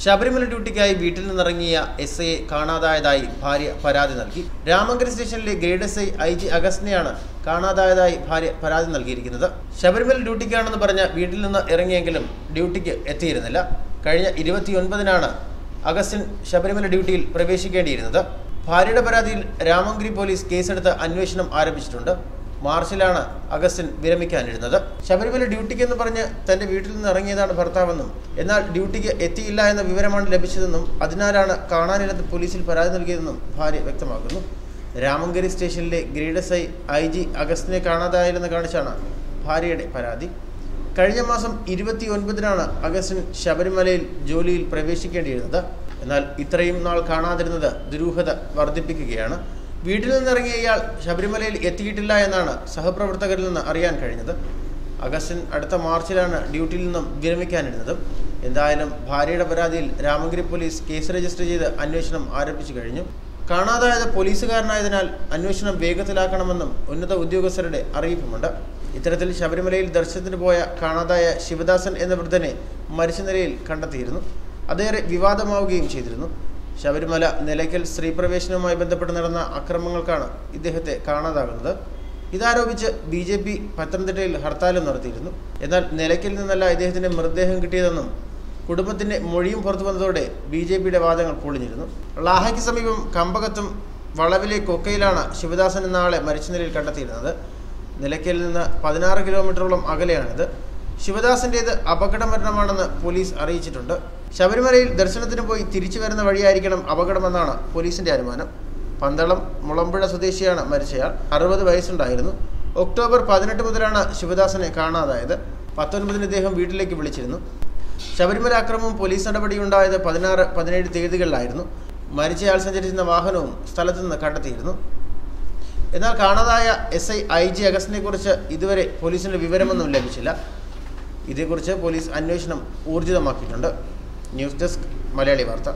ശബരിമല ഡ്യൂട്ടിക്കായി വീട്ടിൽ നിന്നിറങ്ങിയ എസ്ഐയെ കാണാതായതായി ഭാര്യ പരാതി നൽകി. രാമങ്കരി സ്റ്റേഷനിലെ ഗ്രേഡ് എസ്ഐ IG അഗസ്റ്റിനെയാണ് കാണാതായതായി ഭാര്യ പരാതി നൽകിയിരിക്കുന്നത്. ശബരിമല ഡ്യൂട്ടിക്കാണെന്ന് പറഞ്ഞ് വീട്ടിൽ നിന്ന് ഇറങ്ങിയെങ്കിലും ഡ്യൂട്ടിക്ക് എത്തിയിരുന്നില്ല. കഴിഞ്ഞ 29-നാണ് അഗസ്റ്റിൻ ശബരിമല ഡ്യൂട്ടിയിൽ പ്രവേശിക്കേണ്ടിയിരുന്നത്. ഭാര്യയുടെ പരാതിയിൽ രാമങ്കരി പോലീസ് കേസെടുത്ത് അന്വേഷണം ആരംഭിച്ചിട്ടുണ്ട്. മാർച്ചിലാണ് അഗസ്റ്റിൻ വിരമിക്കാനിരുന്നത്. ശബരിമല ഡ്യൂട്ടിക്കെന്ന് പറഞ്ഞ് തന്റെ വീട്ടിൽ നിന്ന് ഇറങ്ങിയതാണ് ഭർത്താവെന്നും എന്നാൽ ഡ്യൂട്ടിക്ക് എത്തിയില്ല എന്ന വിവരമാണ് ലഭിച്ചതെന്നും അതിനാലാണ് കാണാനില്ലെന്ന് പോലീസിൽ പരാതി നൽകിയതെന്നും ഭാര്യ വ്യക്തമാക്കുന്നു. രാമങ്കരി സ്റ്റേഷനിലെ ഗ്രേഡ് എസ്ഐ IG അഗസ്റ്റിനെ കാണാതായില്ലെന്ന് കാണിച്ചാണ് ഭാര്യയുടെ പരാതി. കഴിഞ്ഞ മാസം 29-നാണ് അഗസ്റ്റിൻ ശബരിമലയിൽ ജോലിയിൽ പ്രവേശിക്കേണ്ടിയിരുന്നത്. എന്നാൽ ഇത്രയും നാൾ കാണാതിരുന്നത് ദുരൂഹത വർദ്ധിപ്പിക്കുകയാണ്. വീട്ടിൽ നിന്നിറങ്ങിയ ഇയാൾ ശബരിമലയിൽ എത്തിയിട്ടില്ല എന്നാണ് സഹപ്രവർത്തകരിൽ നിന്ന് അറിയാൻ കഴിഞ്ഞത്. അഗസ്റ്റിൻ അടുത്ത മാർച്ചിലാണ് ഡ്യൂട്ടിയിൽ നിന്നും വിരമിക്കാനിരുന്നത്. എന്തായാലും ഭാര്യയുടെ പരാതിയിൽ രാമങ്കരി പോലീസ് കേസ് രജിസ്റ്റർ ചെയ്ത് അന്വേഷണം ആരംഭിച്ചു കഴിഞ്ഞു. കാണാതായത് പോലീസുകാരനായതിനാൽ അന്വേഷണം വേഗത്തിലാക്കണമെന്നും ഉന്നത ഉദ്യോഗസ്ഥരുടെ അറിയിപ്പുമുണ്ട്. ഇത്തരത്തിൽ ശബരിമലയിൽ ദർശനത്തിന് പോയ കാണാതായ ശിവദാസൻ എന്ന വൃദ്ധനെ മരിച്ച നിലയിൽ കണ്ടെത്തിയിരുന്നു. അതേറെ വിവാദമാവുകയും ചെയ്തിരുന്നു. ശബരിമല നിലയ്ക്കൽ സ്ത്രീപ്രവേശനവുമായി ബന്ധപ്പെട്ട് നടന്ന അക്രമങ്ങൾക്കാണ് ഇദ്ദേഹത്തെ കാണാതാകുന്നത്. ഇതാരോപിച്ച് BJP പത്തനംതിട്ടയിൽ ഹർത്താലും നടത്തിയിരുന്നു. എന്നാൽ നിലയ്ക്കൽ നിന്നല്ല ഇദ്ദേഹത്തിന്റെ മൃതദേഹം കിട്ടിയതെന്നും കുടുംബത്തിന്റെ മൊഴിയും പുറത്തു വന്നതോടെ BJPയുടെ വാദങ്ങൾ പൊളിഞ്ഞിരുന്നു. ലാഹയ്ക്ക് സമീപം കമ്പകത്തും വളവിലെ കൊക്കയിലാണ് ശിവദാസൻ എന്ന ആളെ മരിച്ച നിലയിൽ കണ്ടെത്തിയിരുന്നത്. നിലയ്ക്കലിൽ നിന്ന് 16 കിലോമീറ്ററോളം അകലെയാണിത്. ശിവദാസിൻ്റേത് അപകടമരണമാണെന്ന് പോലീസ് അറിയിച്ചിട്ടുണ്ട്. ശബരിമലയിൽ ദർശനത്തിന് പോയി തിരിച്ചു വരുന്ന വഴിയായിരിക്കണം അപകടമെന്നാണ് പോലീസിന്റെ അനുമാനം. പന്തളം മുളമ്പുഴ സ്വദേശിയാണ് മരിച്ചയാൾ. 60 വയസ്സുണ്ടായിരുന്നു. ഒക്ടോബർ 18 മുതലാണ് ശിവദാസനെ കാണാതായത്. 19-ന് ഇദ്ദേഹം വീട്ടിലേക്ക് വിളിച്ചിരുന്നു. ശബരിമല അക്രമവും പോലീസ് നടപടിയുണ്ടായത് 16, 17 തീയതികളിലായിരുന്നു. മരിച്ചയാൾ സഞ്ചരിച്ചിരുന്ന വാഹനവും സ്ഥലത്തു നിന്ന് കണ്ടെത്തിയിരുന്നു. എന്നാൽ കാണാതായ SI IG അഗസ്റ്റിനെ കുറിച്ച് ഇതുവരെ പോലീസിന്റെ വിവരമൊന്നും ലഭിച്ചില്ല. ഇതേക്കുറിച്ച് പോലീസ് അന്വേഷണം ഊർജിതമാക്കിയിട്ടുണ്ട്. ന്യൂസ് ഡെസ്ക് മലയാളി വാർത്ത.